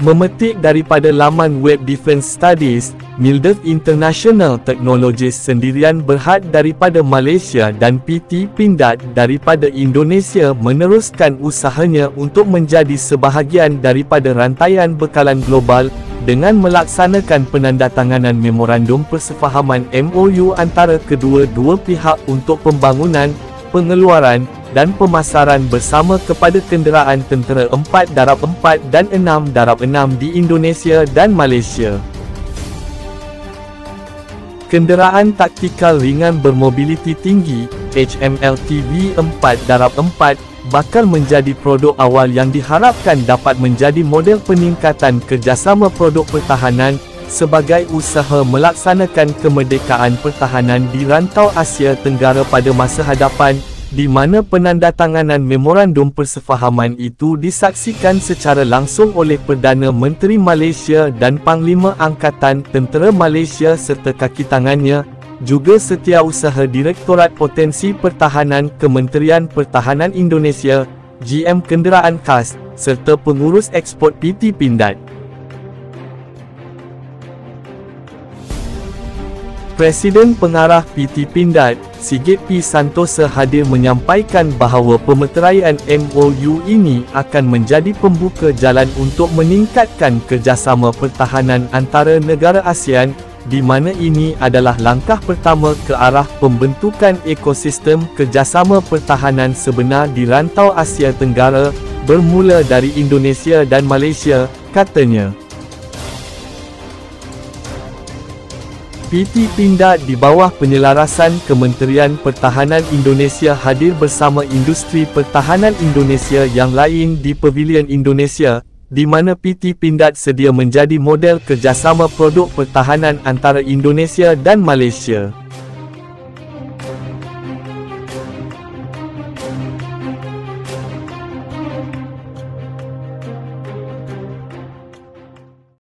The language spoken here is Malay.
Memetik daripada laman web Defence Studies, MILDEF International Technologies sendirian berhad daripada Malaysia dan PT Pindad daripada Indonesia meneruskan usahanya untuk menjadi sebahagian daripada rantaian bekalan global dengan melaksanakan penandatanganan Memorandum Persefahaman MOU antara kedua-dua pihak untuk pembangunan, pengeluaran, dan pemasaran bersama kepada kenderaan tentera 4-4 dan 6-6 di Indonesia dan Malaysia. Kenderaan taktikal ringan bermobiliti tinggi, HMLTV 4-4, bakal menjadi produk awal yang diharapkan dapat menjadi model peningkatan kerjasama produk pertahanan, sebagai usaha melaksanakan kemerdekaan pertahanan di rantau Asia Tenggara pada masa hadapan, di mana penandatanganan Memorandum Persefahaman itu disaksikan secara langsung oleh Perdana Menteri Malaysia dan Panglima Angkatan Tentera Malaysia serta kaki tangannya, juga Setiausaha Direktorat Potensi Pertahanan Kementerian Pertahanan Indonesia, GM Kenderaan Khas, serta pengurus ekspor PT Pindad. Presiden Pengarah PT Pindad, Sigit P. Santosa hadir menyampaikan bahawa pemeteraian MOU ini akan menjadi pembuka jalan untuk meningkatkan kerjasama pertahanan antara negara ASEAN, di mana ini adalah langkah pertama ke arah pembentukan ekosistem kerjasama pertahanan sebenar di rantau Asia Tenggara, bermula dari Indonesia dan Malaysia, katanya. PT Pindad di bawah penyelarasan Kementerian Pertahanan Indonesia hadir bersama industri pertahanan Indonesia yang lain di Pavilion Indonesia, di mana PT Pindad sedia menjadi model kerjasama produk pertahanan antara Indonesia dan Malaysia.